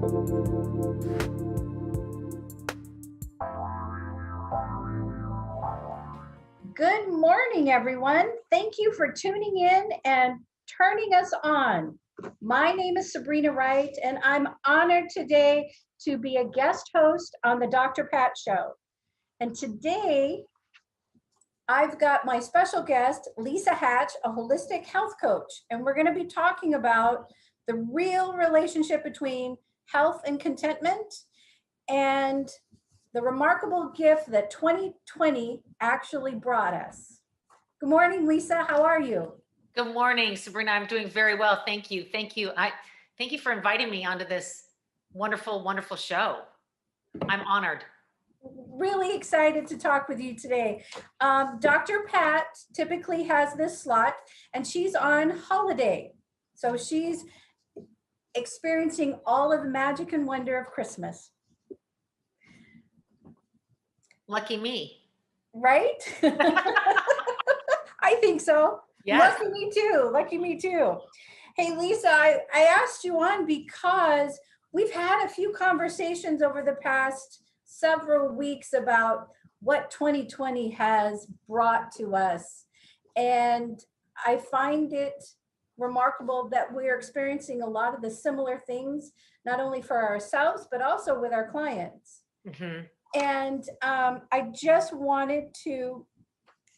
Good morning, everyone. Thank you for tuning in and turning us on. My name is Sabrina Wright, and I'm honored today to be a guest host on the Dr. Pat Show. And today, I've got my special guest, Lisa Hatch, a holistic health coach, and we're going to be talking about the real relationship between health and contentment and the remarkable gift that 2020 actually brought us. Good morning, Lisa. How are you? Good morning, Sabrina. I'm doing very well. Thank you. Thank you. Thank you for inviting me onto this wonderful, wonderful show. I'm honored. Really excited to talk with you today. Dr. Pat typically has this slot, and she's on holiday. So she's experiencing all of the magic and wonder of Christmas. Lucky me. Right? I think so. Yes. Lucky me too. Lucky me too. Hey, Lisa, I asked you on because we've had a few conversations over the past several weeks about what 2020 has brought to us. And I find it remarkable that we're experiencing a lot of the similar things, not only for ourselves, but also with our clients. Mm-hmm. And I just wanted to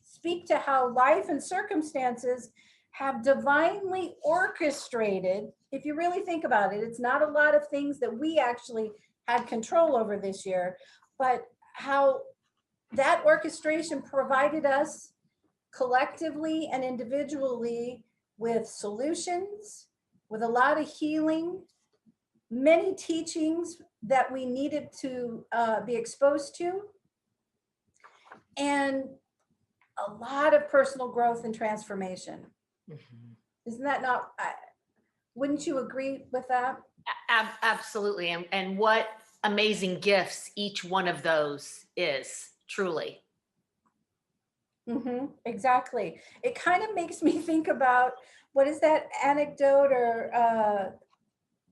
speak to how life and circumstances have divinely orchestrated. If you really think about it, it's not a lot of things that we actually had control over this year, but how that orchestration provided us collectively and individually with solutions, with a lot of healing, many teachings that we needed to be exposed to, and a lot of personal growth and transformation. Mm-hmm. Isn't that not, wouldn't you agree with that? Absolutely. And what amazing gifts each one of those is, truly. Mm-hmm, exactly. It kind of makes me think about, what is that anecdote, or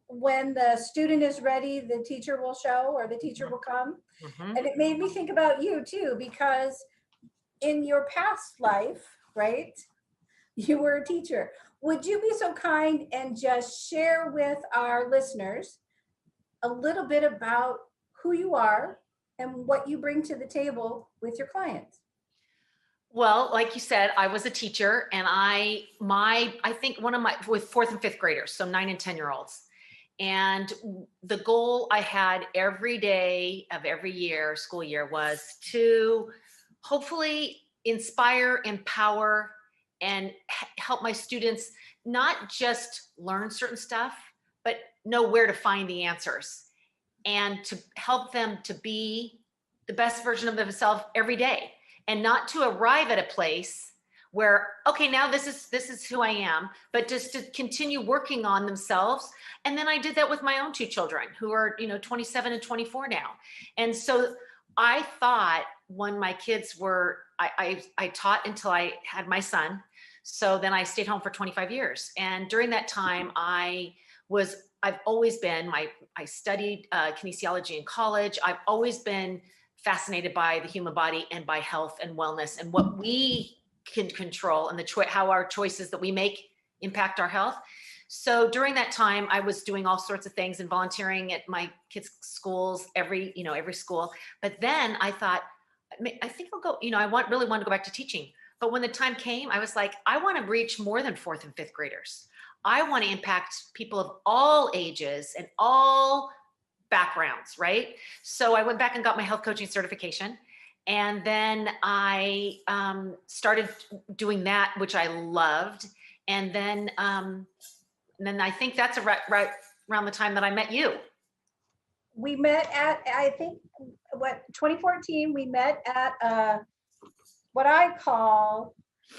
when the student is ready, the teacher will show, or the teacher will come. Mm-hmm. And it made me think about you too, because in your past life, right, you were a teacher. Would you be so kind and just share with our listeners a little bit about who you are and what you bring to the table with your clients? Well, like you said, I was a teacher, and I think with fourth and fifth graders, so 9 and 10-year-olds. And the goal I had every day of every year, school year, was to hopefully inspire, empower, and help my students not just learn certain stuff, but know where to find the answers, and to help them to be the best version of themselves every day, and not to arrive at a place where, okay, now this is who I am, but just to continue working on themselves. And then I did that with my own 2 children who are, 27 and 24 now. And so I thought, when my kids were, I taught until I had my son. So then I stayed home for 25 years. And during that time, I've always been, I studied kinesiology in college. I've always been fascinated by the human body and by health and wellness and what we can control, and how our choices that we make impact our health. So during that time, I was doing all sorts of things and volunteering at my kids' schools, every school. But then I thought, I think I'll go, I really wanted to go back to teaching. But when the time came, I was like, I want to reach more than fourth and fifth graders. I want to impact people of all ages and all backgrounds, right? So I went back and got my health coaching certification. And then I started doing that, which I loved. And then I think that's right around the time that I met you. We met at, I think, 2014, we met at what I call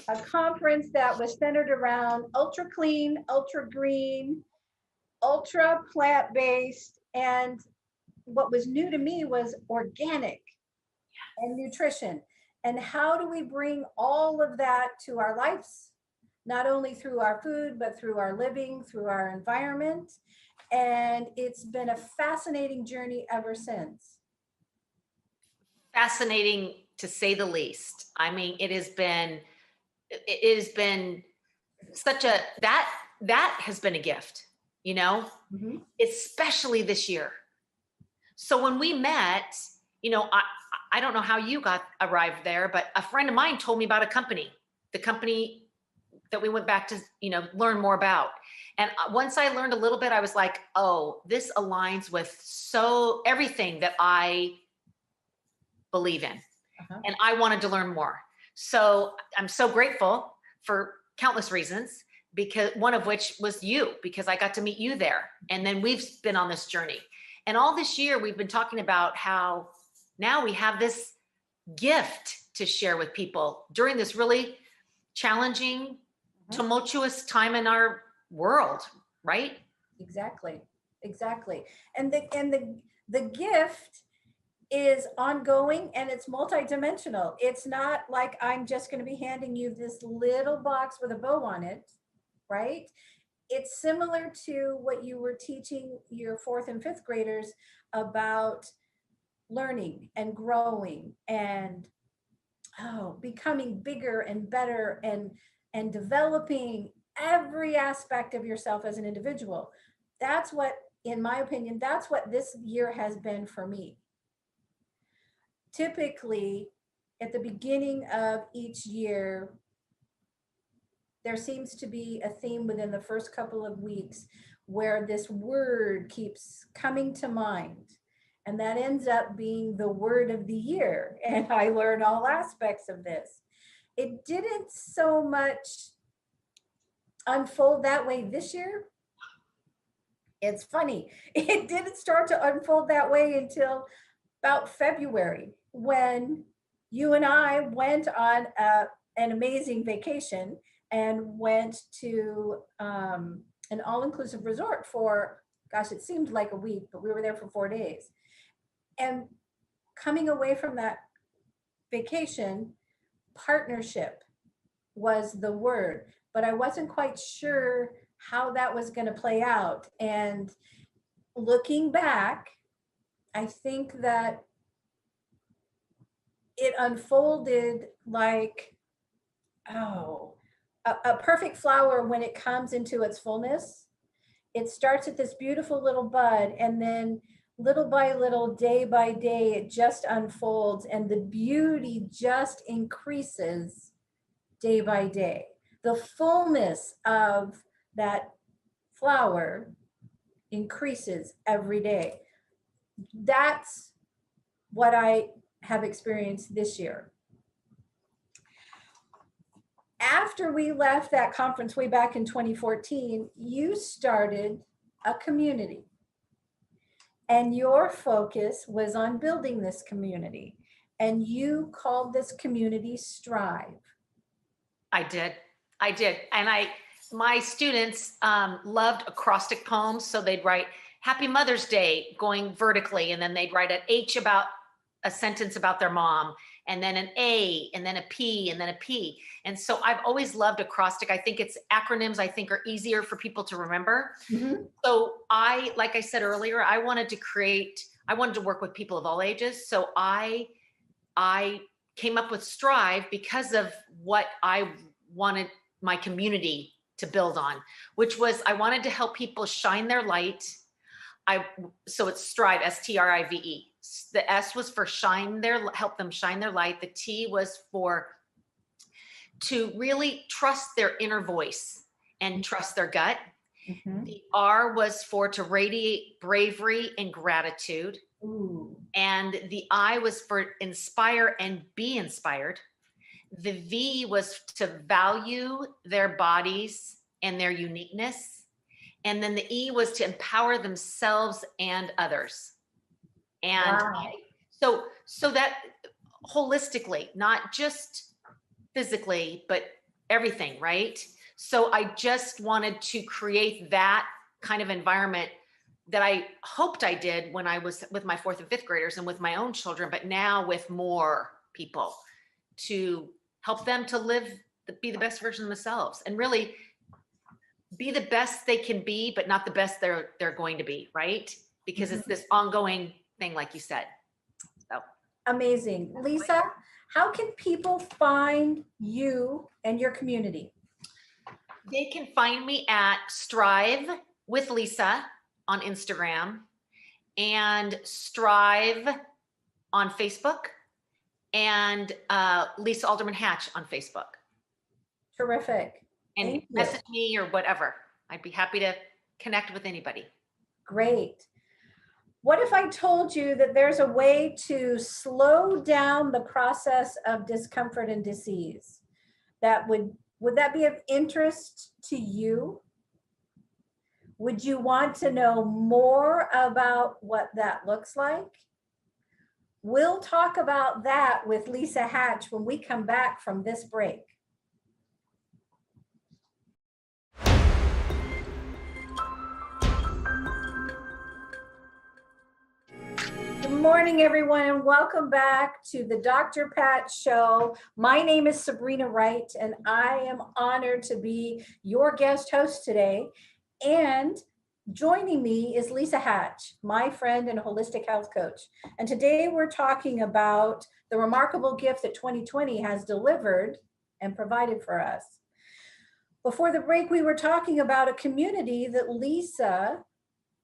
a conference that was centered around ultra clean, ultra green, ultra plant-based, and what was new to me was organic and nutrition. And how do we bring all of that to our lives, not only through our food, but through our living, through our environment? And it's been a fascinating journey ever since. Fascinating to say the least. I mean, it has been such a, that has been a gift, you know, Mhm. especially this year. So when we met, you know, I don't know how you got arrived there, but a friend of mine told me about the company that we went back to, you know, learn more about. And once I learned a little bit, I was like, oh, this aligns with so everything that I believe in. Uh-huh. And I wanted to learn more. So I'm so grateful for countless reasons, because one of which was you, because I got to meet you there. And then we've been on this journey. And all this year, we've been talking about how now we have this gift to share with people during this really challenging, tumultuous time in our world, right? Exactly. Exactly. And the gift is ongoing and it's multidimensional. It's not like I'm just going to be handing you this little box with a bow on it, right? It's similar to what you were teaching your fourth and fifth graders about learning and growing and becoming bigger and better and developing every aspect of yourself as an individual. That's what, in my opinion, that's what this year has been for me. Typically, at the beginning of each year, there seems to be a theme within the first couple of weeks where this word keeps coming to mind. And that ends up being the word of the year. And I learn all aspects of this. It didn't so much unfold that way this year. It's funny. It didn't start to unfold that way until about February, when you and I went on an amazing vacation and went to an all-inclusive resort for, gosh, it seemed like a week, but we were there for 4 days. And coming away from that vacation, partnership was the word, but I wasn't quite sure how that was going to play out. And looking back, I think that it unfolded like, oh, a perfect flower when it comes into its fullness. It starts at this beautiful little bud, and then little by little, day by day, it just unfolds, and the beauty just increases day by day. The fullness of that flower increases every day. That's what I have experienced this year. After we left that conference way back in 2014, you started a community. And your focus was on building this community. And you called this community Strive. I did. I did. And my students loved acrostic poems. So they'd write Happy Mother's Day going vertically, and then they'd write an H about a sentence about their mom, and then an A, and then a P, and then a P. And so I've always loved acrostic. I think it's acronyms, I think, are easier for people to remember. Mm-hmm. So like I said earlier, I wanted to work with people of all ages. So I came up with Strive because of what I wanted my community to build on, which was I wanted to help people shine their light. So it's Strive, STRIVE. The S was for help them shine their light. The T was to really trust their inner voice and trust their gut. Mm-hmm. The R was to radiate bravery and gratitude. Ooh. And the I was for inspire and be inspired. The V was to value their bodies and their uniqueness. And then the E was to empower themselves and others. And wow. so that holistically, not just physically, but everything, right? So I just wanted to create that kind of environment that I hoped I did when I was with my fourth and fifth graders and with my own children, but now with more people, to help them to be the best version of themselves. And really, be the best they can be, but not the best they're going to be, right? Because it's this ongoing thing, like you said. So Amazing. Lisa, how can people find you and your community? they can find me at Strive with Lisa on Instagram and Strive on Facebook and Lisa Alderman Hatch on Facebook. Terrific. And Thank you. message me or whatever. I'd be happy to connect with anybody. Great. What if I told you that there's a way to slow down the process of discomfort and disease? Would that be of interest to you? Would you want to know more about what that looks like? We'll talk about that with Lisa Hatch when we come back from this break. Good morning, everyone, and welcome back to the Dr. Pat Show. My name is Sabrina Wright, and I am honored to be your guest host today. And joining me is Lisa Hatch, my friend and holistic health coach. And today we're talking about the remarkable gift that 2020 has delivered and provided for us. Before the break, we were talking about a community that Lisa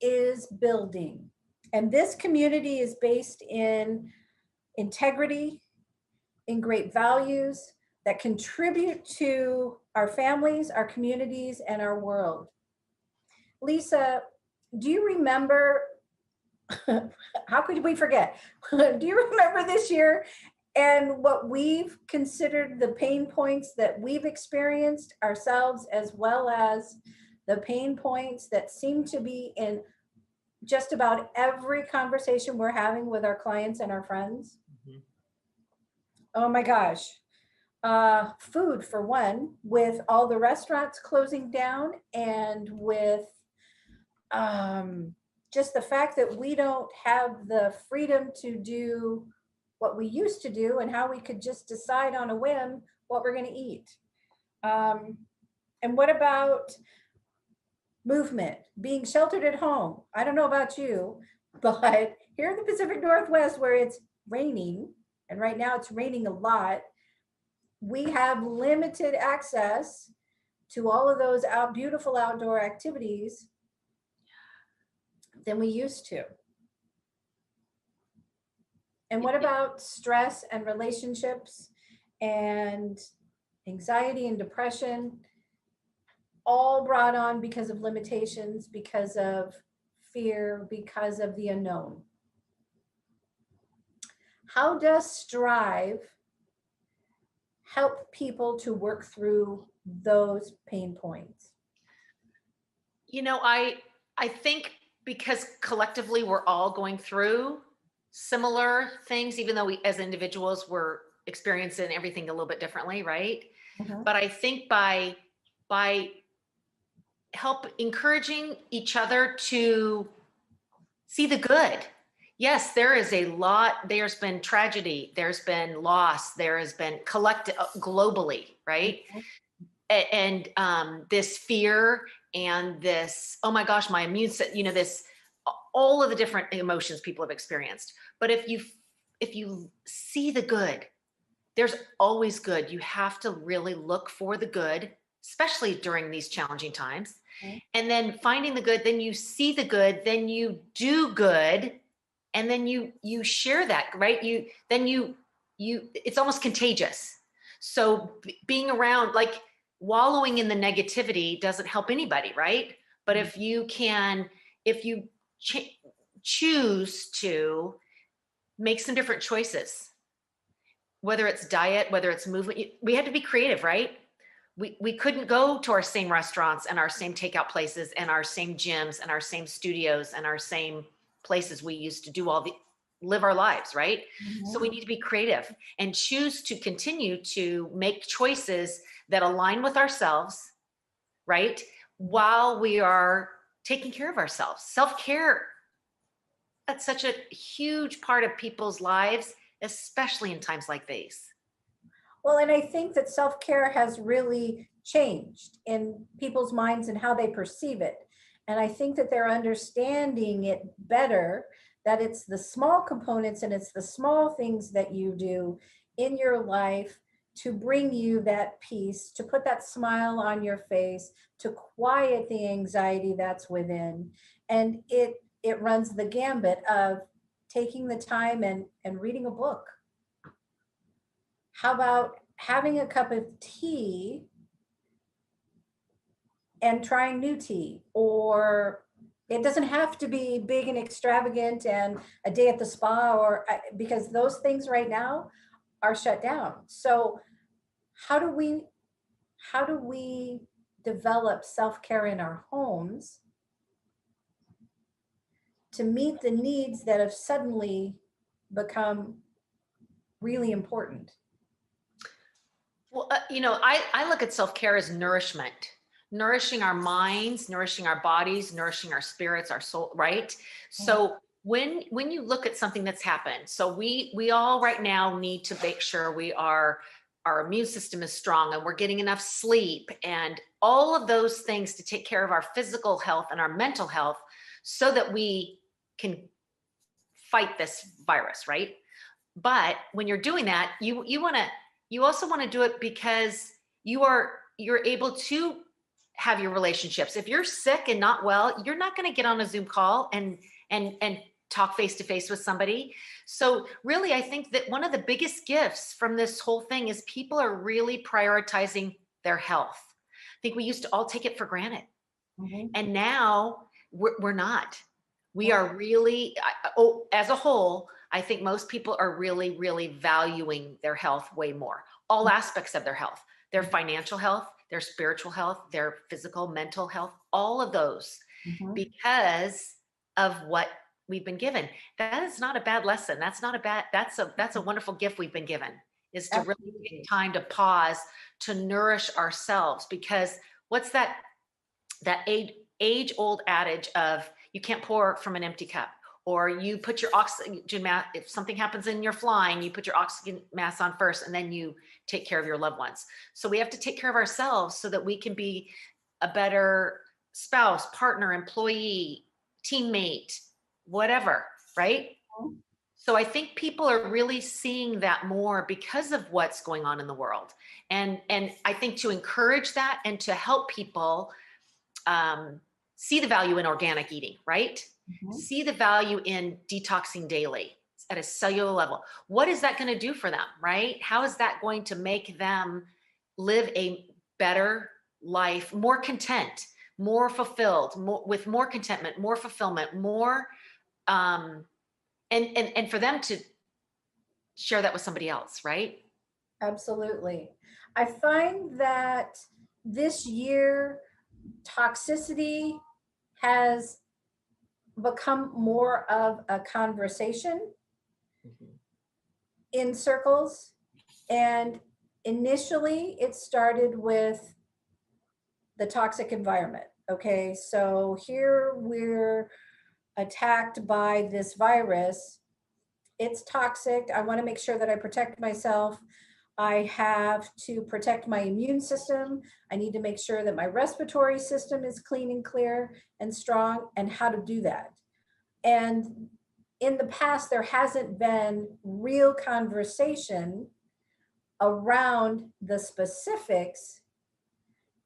is building. And this community is based in integrity, in great values that contribute to our families, our communities, and our world. Lisa, do you remember, how could we forget? Do you remember this year and what we've considered the pain points that we've experienced ourselves, as well as the pain points that seem to be in just about every conversation we're having with our clients and our friends? Mm-hmm. Oh my gosh. Food, for one, with all the restaurants closing down, and with just the fact that we don't have the freedom to do what we used to do, and how we could just decide on a whim what we're going to eat. And what about movement, being sheltered at home? I don't know about you, but here in the Pacific Northwest, where it's raining, and right now it's raining a lot, we have limited access to all of those beautiful outdoor activities than we used to. And what about stress and relationships and anxiety and depression? All brought on because of limitations, because of fear, because of the unknown. How does Strive help people to work through those pain points? You know, I think because collectively we're all going through similar things, even though we as individuals we're experiencing everything a little bit differently, right? Mm-hmm. But I think by help encouraging each other to see the good. Yes, there is a lot, there's been tragedy, there's been loss, there has been collective globally, right? Mm-hmm. And this fear and this, oh my gosh, my immune system, you know, this, all of the different emotions people have experienced. But if you see the good, there's always good. You have to really look for the good, especially during these challenging times. Okay. And then finding the good, then you see the good, then you do good, and then you share that, right? It's almost contagious. So being around, like wallowing in the negativity doesn't help anybody, right? But if you choose to make some different choices, whether it's diet, whether it's movement, we had to be creative, right? We couldn't go to our same restaurants and our same takeout places and our same gyms and our same studios and our same places we used to live our lives, right? Mm-hmm. So we need to be creative and choose to continue to make choices that align with ourselves, right? While we are taking care of ourselves. Self-care, that's such a huge part of people's lives, especially in times like these. Well, and I think that self-care has really changed in people's minds and how they perceive it. And I think that they're understanding it better, that it's the small components and it's the small things that you do in your life to bring you that peace, to put that smile on your face, to quiet the anxiety that's within. And it runs the gambit of taking the time and reading a book. How about having a cup of tea and trying new tea? Or it doesn't have to be big and extravagant and a day at the spa, or because those things right now are shut down. So how do we develop self-care in our homes to meet the needs that have suddenly become really important? Well, I look at self-care as nourishment, nourishing our minds, nourishing our bodies, nourishing our spirits, our soul, right? So when you look at something that's happened, so we all right now need to make sure our immune system is strong and we're getting enough sleep and all of those things to take care of our physical health and our mental health so that we can fight this virus, right? But when you're doing that, you also want to do it because you're able to have your relationships. If you're sick and not well, you're not going to get on a Zoom call and talk face to face with somebody. So really, I think that one of the biggest gifts from this whole thing is people are really prioritizing their health. I think we used to all take it for granted. Mhm. And now we're not. We are really, as a whole, I think most people are really, really valuing their health way more. All aspects of their health, their financial health, their spiritual health, their physical, mental health, all of those, Mhm. because of what we've been given. That is not a bad lesson. That's a wonderful gift we've been given, is to really Absolutely. take time to pause, to nourish ourselves. Because what's that age old adage of you can't pour from an empty cup, or you put your oxygen mask, if something happens and you're flying, you put your oxygen mask on first and then you take care of your loved ones. So we have to take care of ourselves so that we can be a better spouse, partner, employee, teammate, whatever, right? Mhm. So I think people are really seeing that more because of what's going on in the world. And I think to encourage that and to help people see the value in organic eating, right? Mhm. See the value in detoxing daily at a cellular level. What is that going to do for them, right? How is that going to make them live a better life, more content, more fulfilled, with more contentment, more fulfillment, more, um, and for them to share that with somebody else, right? Absolutely. I find that this year toxicity has become more of a conversation Mhm. in circles. And initially, it started with the toxic environment. Okay, so here we're attacked by this virus. It's toxic. I want to make sure that I protect myself. I have to protect my immune system. I need to make sure that my respiratory system is clean and clear and strong, and how to do that. And in the past, there hasn't been real conversation around the specifics.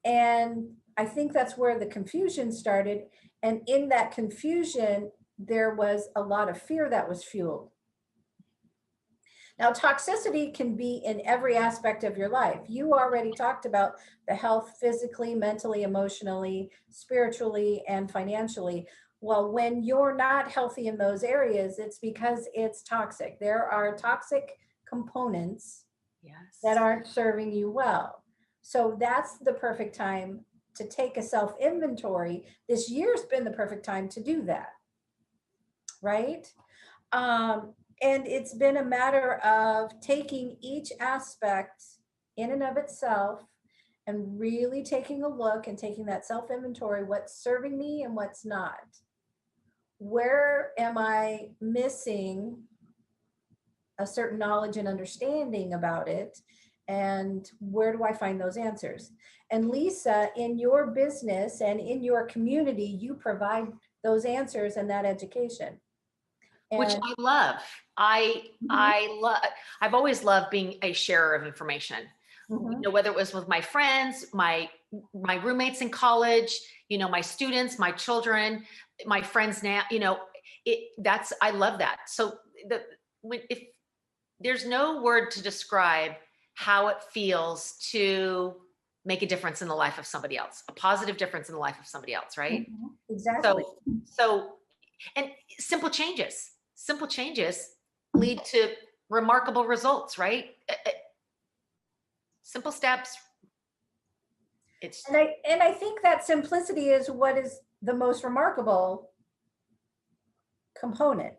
And I think that's where the confusion started. And in that confusion, there was a lot of fear that was fueled. Now, toxicity can be in every aspect of your life. You already talked about the health physically, mentally, emotionally, spiritually, and financially. Well, when you're not healthy in those areas, it's because it's toxic. There are toxic components that Yes. aren't serving you well. So that's the perfect time to take a self inventory. This year's been the perfect time to do that, right? And it's been a matter of taking each aspect in and of itself and really taking a look and taking that self inventory, what's serving me and what's not. Where am I missing a certain knowledge and understanding about it? And where do I find those answers? And Lisa, in your business and in your community, you provide those answers and that education. Which And I love. I've always loved being a sharer of information. You know, whether it was with my friends, my roommates in college, you know, my students, my children, my friends now, you know, I love that. So if there's no word to describe how it feels to make a difference in the life of somebody else, a positive difference in the life of somebody else, right? Exactly. So, and simple changes lead to remarkable results, right? Simple steps. And I think that simplicity is what is the most remarkable component.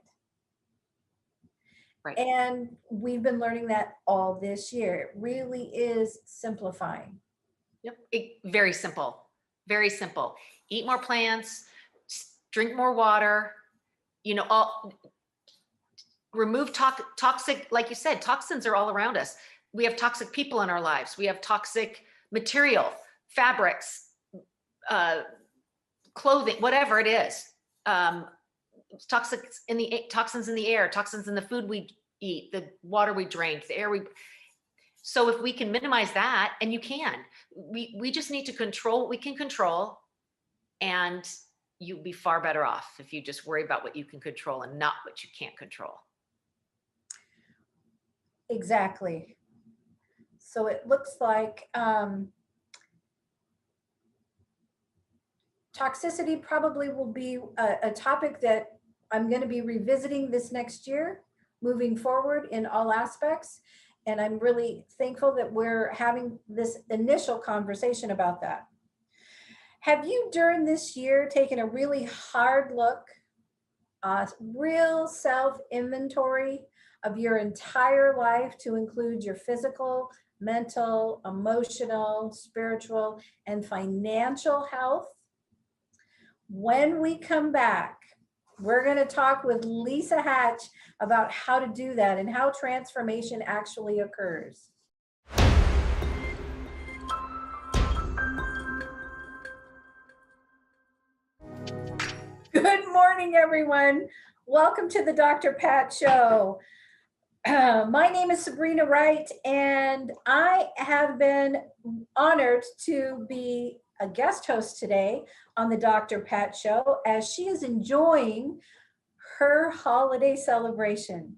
Right. And we've been learning that all this year. It really is simplifying. Yep. Very simple. Very simple. Eat more plants, drink more water, you know, remove toxic, like you said, toxins are all around us. We have toxic people in our lives. We have toxic material, fabrics, clothing, whatever it is. Toxins in the air, toxins in the food we eat, the water we drink, the air we. So if we can minimize that, and you can, we just need to control what we can control, and you'll be far better off if you just worry about what you can control and not what you can't control. Exactly. So it looks like toxicity probably will be a topic that I'm going to be revisiting this next year, moving forward in all aspects. And I'm really thankful that we're having this initial conversation about that. Have you during this year taken a really hard look, real self inventory of your entire life to include your physical, mental, emotional, spiritual, and financial health? When we come back, we're going to talk with Lisa Hatch about how to do that and how transformation actually occurs. Good morning, everyone. Welcome to the Dr. Pat Show. My name is Sabrina Wright, and I have been honored to be a guest host today on the Dr. Pat Show as she is enjoying her holiday celebration.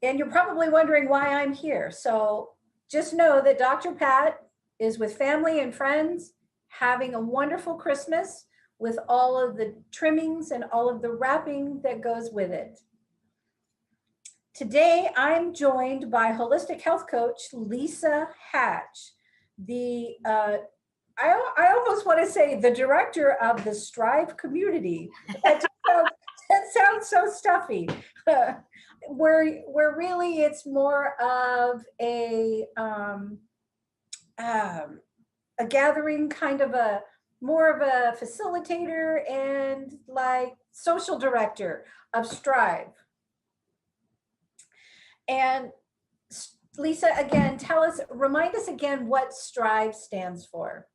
And you're probably wondering why I'm here. So just know that Dr. Pat is with family and friends having a wonderful Christmas with all of the trimmings and all of the wrapping that goes with it. Today, I'm joined by holistic health coach Lisa Hatch, I almost want to say the director of the Strive community. That sounds so stuffy. Where really it's more of a gathering, kind of more of a facilitator and like social director of Strive. And Lisa, again, remind us again what Strive stands for.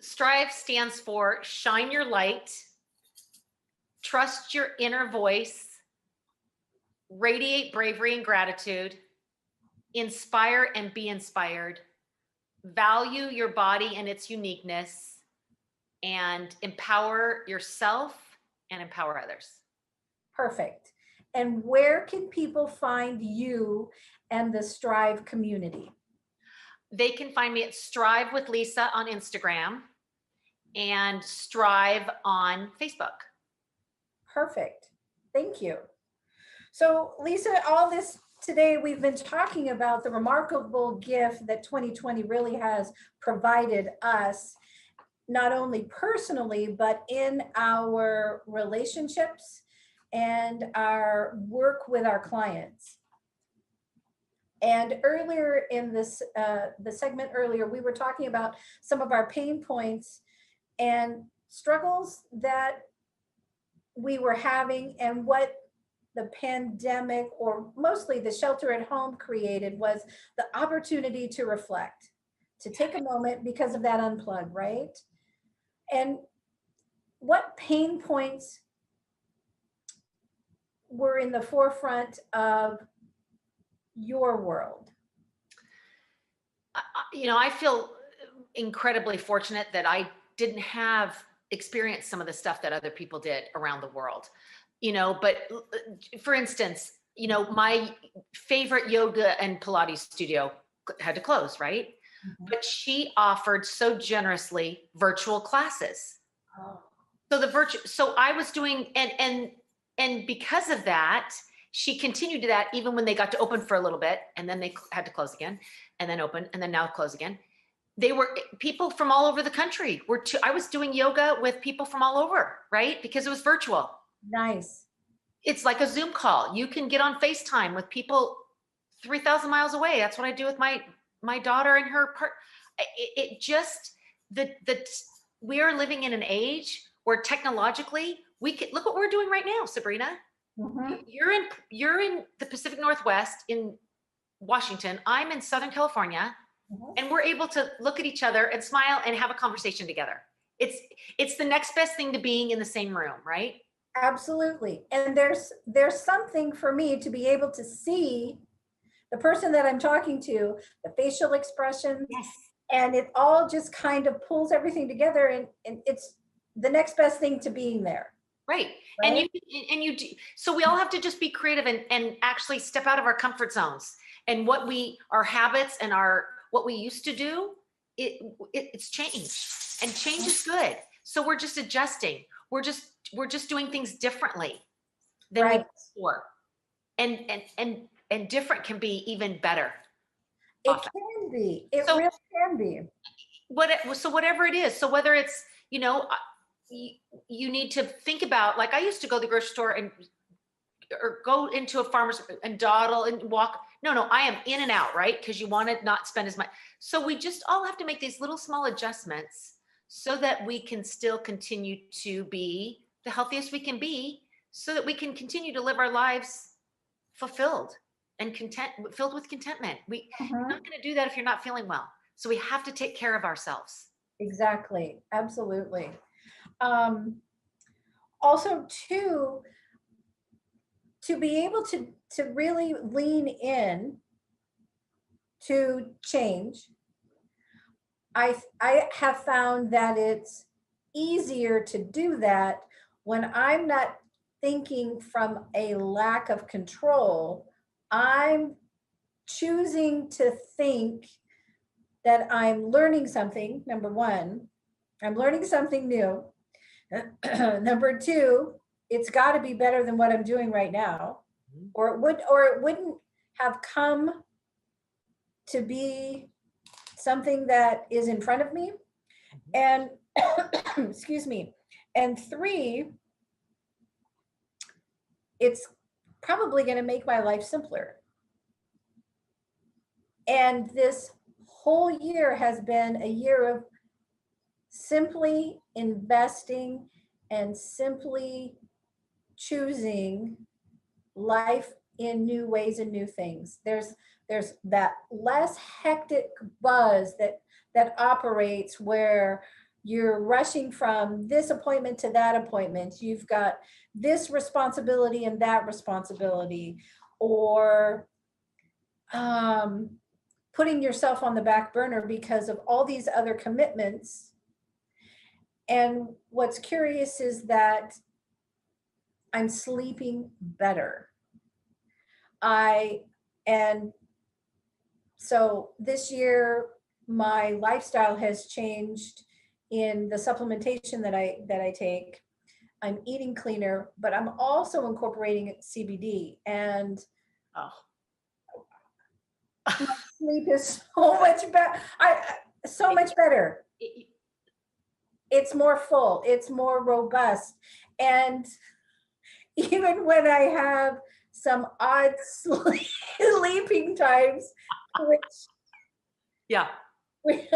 Strive stands for shine your light, trust your inner voice, radiate bravery and gratitude, inspire and be inspired, value your body and its uniqueness, and empower yourself and empower others. Perfect. And where can people find you and the Strive community? They can find me at Strive with Lisa on Instagram and Strive on Facebook. Perfect. Thank you. So Lisa, all this today, we've been talking about the remarkable gift that 2020 really has provided us, not only personally, but in our relationships and our work with our clients. And earlier in this, the segment earlier, we were talking about some of our pain points and struggles that we were having and what the pandemic, or mostly the shelter at home, created was the opportunity to reflect, to take a moment because of that unplug, right? And what pain points were in the forefront of your world? I feel incredibly fortunate that I didn't have experienced some of the stuff that other people did around the world. But for instance, my favorite yoga and Pilates studio had to close, right? Mhm. But she offered so generously virtual classes. Oh, So I was doing, and because of that, she continued to that even when they got to open for a little bit, and then they had to close again, and then open, and then now close again. They were people from all over the country. I was doing yoga with people from all over, right? Because it was virtual. nice. It's like a Zoom call. You can get on FaceTime with people 3,000 miles away. That's what I do with my daughter and her part. It just the we are living in an age where technologically we can look what we're doing right now, Sabrina. Mhm. You're in the Pacific Northwest in Washington. I'm in Southern California, Mhm. and we're able to look at each other and smile and have a conversation together. It's the next best thing to being in the same room, right? Absolutely. And there's something for me to be able to see the person that I'm talking to, the facial expressions, Yes. and it all just kind of pulls everything together, and it's the next best thing to being there, Right. And right? you do, so we all have to just be creative and actually step out of our comfort zones and our habits and what we used to do, it's change, and change is good. So we're just adjusting. We're just doing things differently than we Right. did before. And different can be even better It often. can be. It So really can be. whatever it is, so whether it's, you need to think about, like I used to go to the grocery store or go into a farmer's and dawdle and walk. No, I am in and out, right? Because you want to not spend as much. So we just all have to make these little small adjustments so that we can still continue to be the healthiest we can be, so that we can continue to live our lives fulfilled and filled with contentment. You're Mhm. not going to do that if you're not feeling well. So we have to take care of ourselves. Exactly. Absolutely. Um, Also, too, to be able to really lean in to change, I have found that it's easier to do that when I'm not thinking from a lack of control. I'm choosing to think that I'm learning something. Number one, I'm learning something new. Number two, it's got to be better than what I'm doing right now, or it wouldn't have come to be something that is in front of me. And excuse me. And three, it's probably going to make my life simpler. And this whole year has been a year of simply investing and simply choosing life in new ways and new things. There's that less hectic buzz that operates where you're rushing from this appointment to that appointment. You've got this responsibility and that responsibility, or um, putting yourself on the back burner because of all these other commitments. And what's curious is that I'm sleeping better. I and so this year my lifestyle has changed in the supplementation that I take. I'm eating cleaner, but I'm also incorporating CBD, and Oh, sleep is so much better. So much better. It's more full, it's more robust. And even when I have some odd sleeping times, yeah. which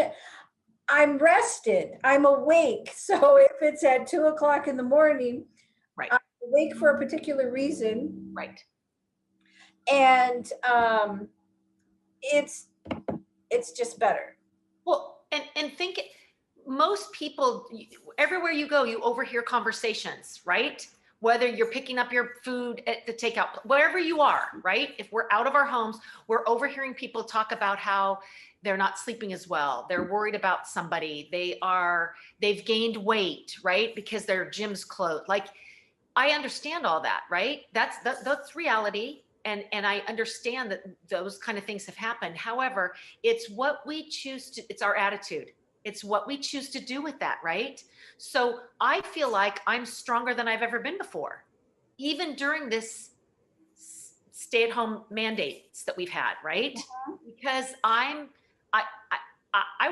I'm rested, I'm awake. So if it's at 2 o'clock in the morning, Right. I'm awake for a particular reason, Right. and it's it's just better. Well, and think most people, everywhere you go, you overhear conversations, right? Whether you're picking up your food at the takeout, wherever you are, right? If we're out of our homes, we're overhearing people talk about how they're not sleeping as well. They're worried about somebody. They've gained weight, right? Because their gym's closed. Like, I understand all that, right? That's reality. And I understand that those kind of things have happened. However, it's what we choose to, it's our attitude. It's what we choose to do with that, right? So I feel like I'm stronger than I've ever been before, even during this stay-at-home mandates that we've had, right? Because I I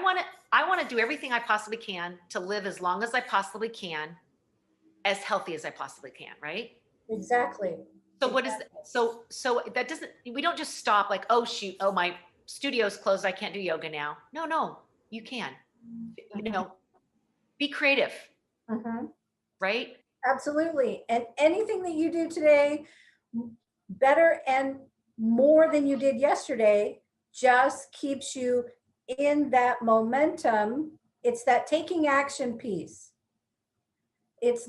want to do everything I possibly can to live as long as I possibly can, as healthy as I possibly can, right? Exactly. So what is so that doesn't, we don't just stop like, oh shoot, oh my studio's closed, I can't do yoga now. No, no, you can. You know, be creative, Mhm. right? Absolutely. And anything that you do today, better and more than you did yesterday, just keeps you in that momentum. It's that taking action piece. It's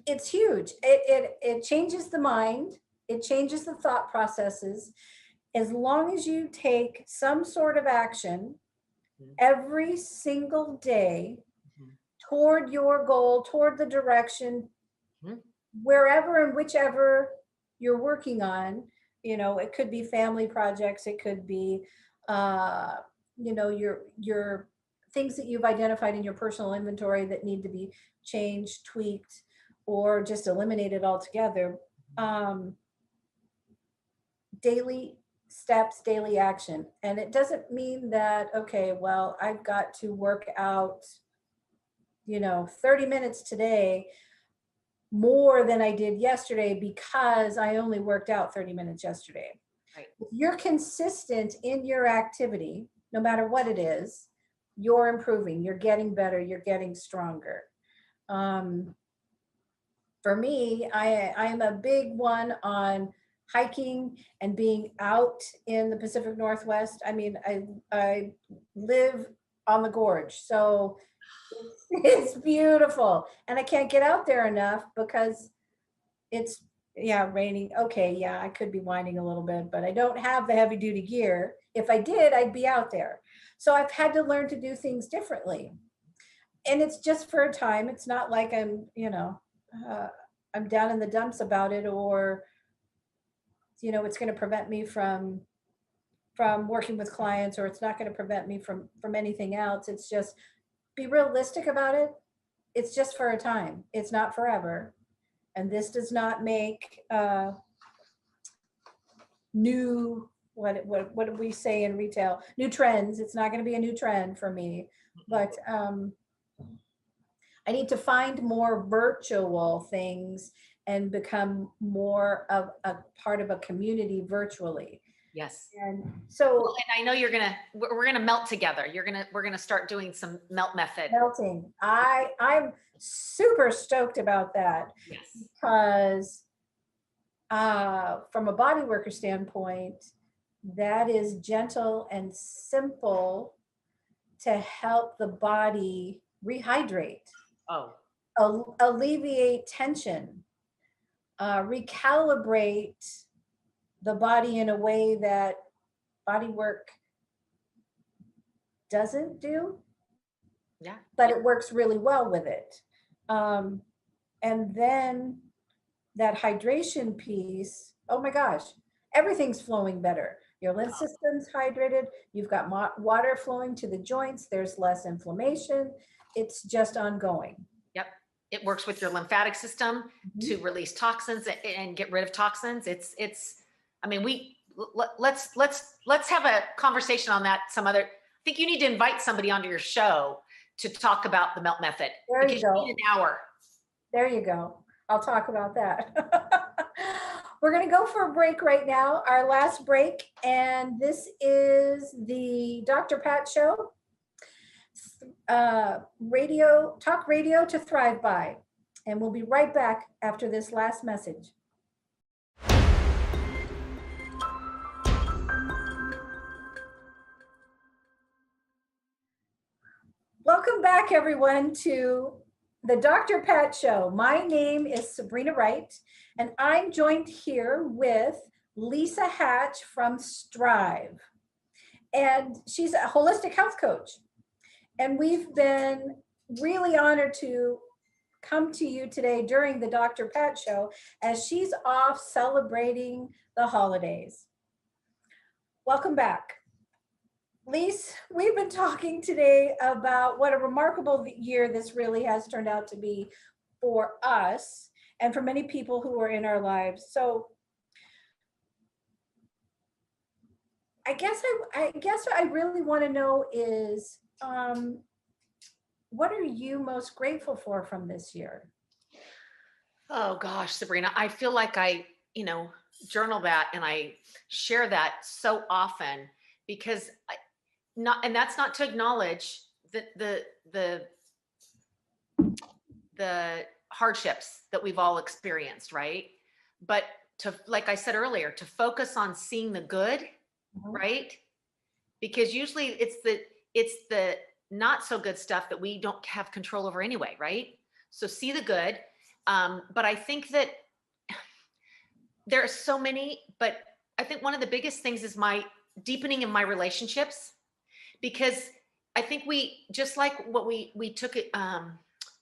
it's huge. It changes the mind. It changes the thought processes. As long as you take some sort of action Mhm. every single day Mhm. toward your goal, toward the direction, Mhm. wherever and whichever you're working on. It could be family projects, it could be uh your things that you've identified in your personal inventory that need to be changed, tweaked, or just eliminated altogether. um Daily steps, daily action. And it doesn't mean that, okay, well, I've got to work out 30 minutes today more than I did yesterday because I only worked out 30 minutes yesterday. Right. If you're consistent in your activity, no matter what it is, you're improving, you're getting better, you're getting stronger. Um, for me, I am a big one on hiking and being out in the Pacific Northwest. I mean, I live on the gorge, so it's beautiful, and I can't get out there enough because it's, yeah, raining. Okay, yeah, I could be whining a little bit, but I don't have the heavy duty gear. If I did, I'd be out there. So I've had to learn to do things differently. And it's just for a time. It's not like uh, I'm down in the dumps about it, or it's going to prevent me from working with clients, or it's not going to prevent me from anything else. It's just, be realistic about it. It's just for a time. It's not forever. And this does not make new, what do we say in retail, new trends. It's not going to be a new trend for me. But I need to find more virtual things and become more of a part of a community virtually. Yes. And Well, so, and I know we're gonna melt together. We're gonna start doing some melt method. melting, I'm super stoked about that, Yes. because from a body worker standpoint, that is gentle and simple to help the body rehydrate, Oh, alleviate tension, recalibrate the body in a way that body work doesn't do, yeah. but it works really well with it. Um, and then that hydration piece, oh my gosh, everything's flowing better. Your lymph system's hydrated, you've got water flowing to the joints, there's less inflammation. It's just ongoing. Yep. It works with your lymphatic system to Mhm. release toxins and get rid of toxins. I mean, let's have a conversation on that some other, I think you need to invite somebody onto your show to talk about the melt method, There you because you go. need an hour. There you go. I'll talk about that. We're going to go for a break right now, our last break. And this is the Dr. Pat Show, talk radio to thrive by. And we'll be right back after this last message. Welcome back, everyone, to the Dr. Pat Show. My name is Sabrina Wright, and I'm joined here with Lisa Hatch from Strive. And she's a holistic health coach. And we've been really honored to come to you today during the Dr. Pat Show as she's off celebrating the holidays. Welcome back. Lise, we've been talking today about what a remarkable year this really has turned out to be for us and for many people who are in our lives. So I guess I really want to know is what are you most grateful for from this year? Oh gosh, Sabrina, I feel like I, journal that and I share that so often because and that's not to acknowledge the hardships that we've all experienced, right? But to, like I said earlier, to focus on seeing the good, right? Because usually it's the not so good stuff that we don't have control over anyway, right? So see the good. But I think that there are so many, but I think one of the biggest things is my deepening in my relationships, because I think we, just like what we took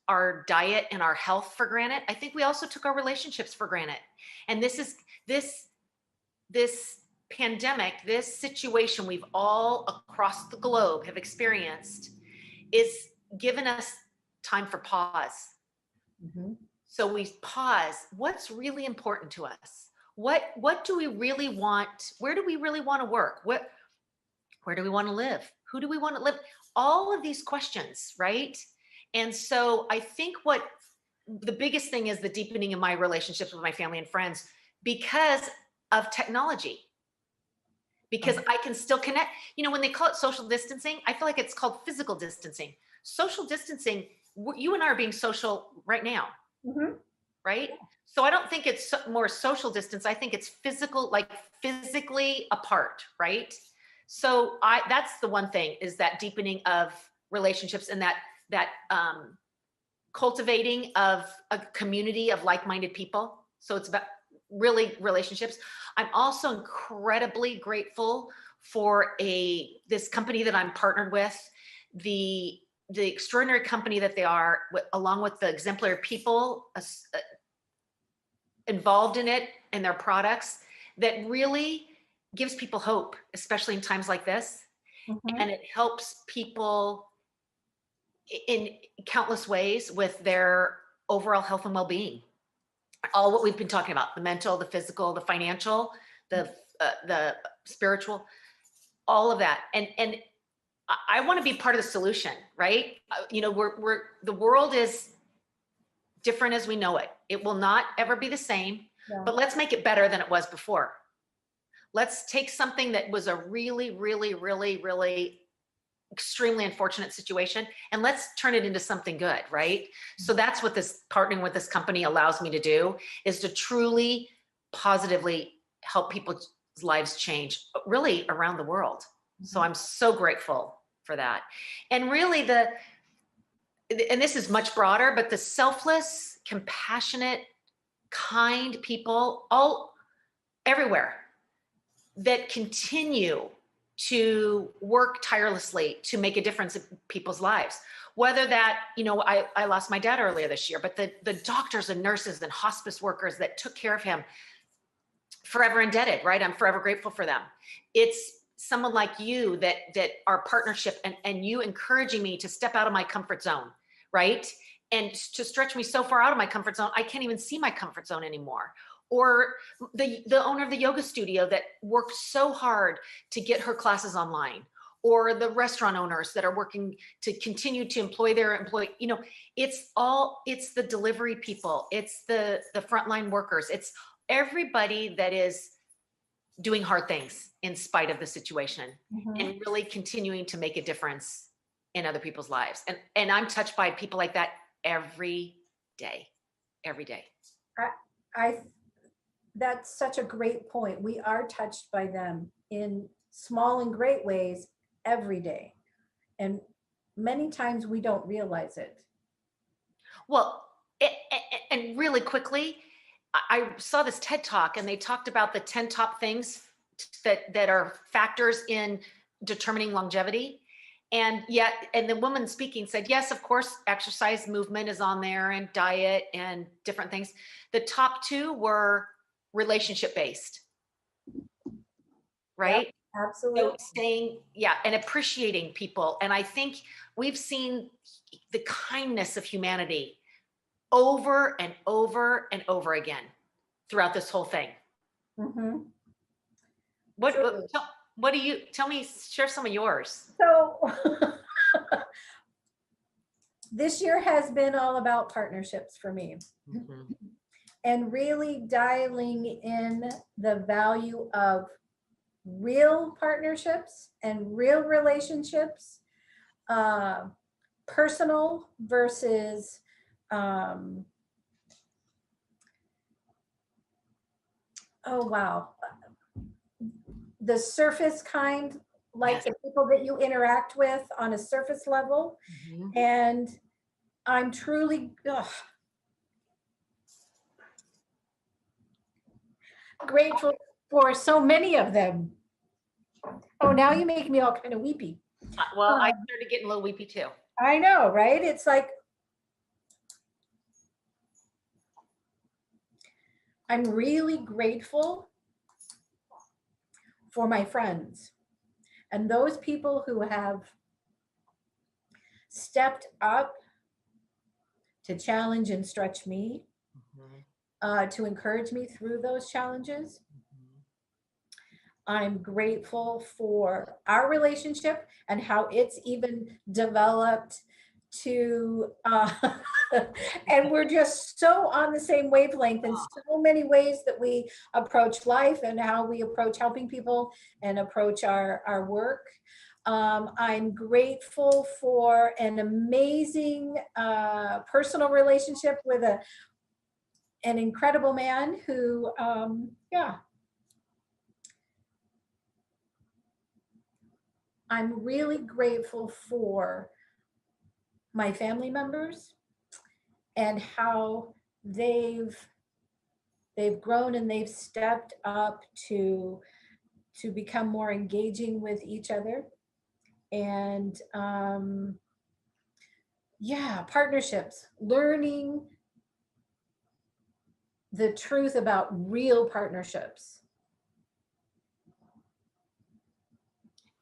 our diet and our health for granted, I think we also took our relationships for granted. And this pandemic, this situation we've all across the globe have experienced is given us time for pause. Mm-hmm. So we pause. What's really important to us? What do we really want? Where do we really want to work? Where do we want to live? Who do we want to live? All of these questions, right? And so I think what the biggest thing is the deepening of my relationships with my family and friends because of technology. Because I can still connect. When they call it social distancing, I feel like it's called physical distancing. Social distancing, you and I are being social right now, right? So I don't think it's more social distance. I think it's physical, like physically apart, right? So that's the one thing, is that deepening of relationships and that cultivating of a community of like-minded people. So it's about really relationships. I'm also incredibly grateful for this company that I'm partnered with, the extraordinary company that they are, along with the exemplary people involved in it and their products, that really gives people hope, especially in times like this. And it helps people in countless ways with their overall health and well-being. All what we've been talking about, the mental, the physical, the financial, the spiritual, all of that. And I want to be part of the solution, right? The world is different as we know it. It will not ever be the same, but let's make it better than it was before. Let's take something that was a really, really, really, really extremely unfortunate situation, and let's turn it into something good, right? So that's what this partnering with this company allows me to do, is to truly positively help people's lives change really around the world. So I'm so grateful for that. And really and this is much broader, but the selfless, compassionate, kind people all everywhere that continue to work tirelessly to make a difference in people's lives. Whether that, I lost my dad earlier this year, but the doctors and nurses and hospice workers that took care of him, forever indebted, right? I'm forever grateful for them. It's someone like you that our partnership and you encouraging me to step out of my comfort zone, right? And to stretch me so far out of my comfort zone, I can't even see my comfort zone anymore. Or the owner of the yoga studio that worked so hard to get her classes online, or the restaurant owners that are working to continue to employ their employee. It's the delivery people, it's the frontline workers, it's everybody that is doing hard things in spite of the situation, and really continuing to make a difference in other people's lives. And I'm touched by people like that every day. every day. I, I, that's such a great point. We are touched by them in small and great ways every day. And many times we don't realize it. Well, and really quickly, I saw this TED talk and they talked about the 10 top things that are factors in determining longevity. And yet, and the woman speaking said, yes, of course, exercise, movement is on there, and diet and different things. The top two were relationship based, right? Yep, absolutely. So staying, yeah, and appreciating people. And I think we've seen the kindness of humanity over and over and over again throughout this whole thing. Mhm. What, True. what do you tell me? Share some of yours. So this year has been all about partnerships for me, Mhm. and really dialing in the value of real partnerships and real relationships, personal versus um, oh wow, the surface kind, like Yes. the people that you interact with on a surface level. Mhm. And I'm truly grateful for so many of them. Oh, now you make me all kind of weepy. Well, I Um, started getting a little weepy too. I know, right? It's like I'm really grateful for my friends and those people who have stepped up to challenge and stretch me, Mhm. to encourage me through those challenges. I'm grateful for our relationship and how it's even developed to, and we're just so on the same wavelength in so many ways that we approach life and how we approach helping people and approach our work. I'm grateful for an amazing personal relationship with an incredible man who, yeah, I'm really grateful for my family members and how they've grown and they've stepped up to become more engaging with each other. And yeah, partnerships, learning the truth about real partnerships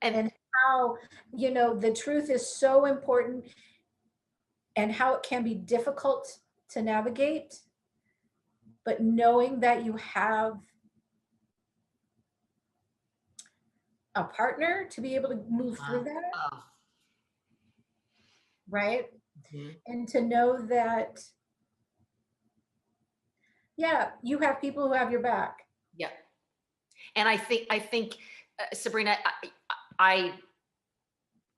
And and how, the truth is so important and how it can be difficult to navigate, but knowing that you have a partner to be able to move through that, oh, right? mhm. And to know that, yeah, you have people who have your back. Yeah. And I think, Sabrina, I,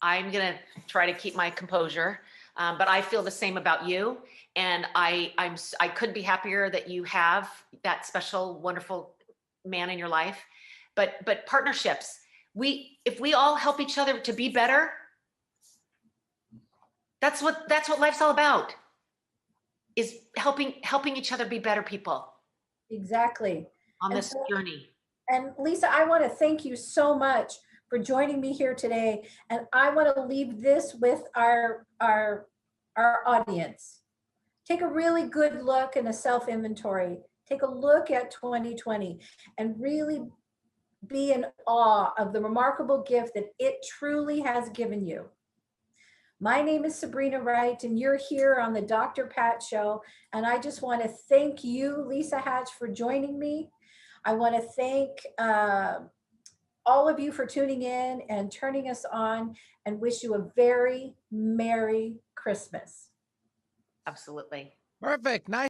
I'm gonna try to keep my composure, but I feel the same about you. And I couldn't be happier that you have that special, wonderful man in your life. But partnerships, if we all help each other to be better, that's what life's all about. Is helping each other be better people Exactly. on And this so, journey. and Lisa, I want to thank you so much for joining me here today. And I want to leave this with our audience. Take a really good look and a self inventory. Take a look at 2020 and really be in awe of the remarkable gift that it truly has given you. My name is Sabrina Wright, and you're here on the Dr. Pat Show. And I just want to thank you, Lisa Hatch, for joining me. I want to thank all of you for tuning in and turning us on, and wish you a very Merry Christmas. Absolutely. Perfect. Nice.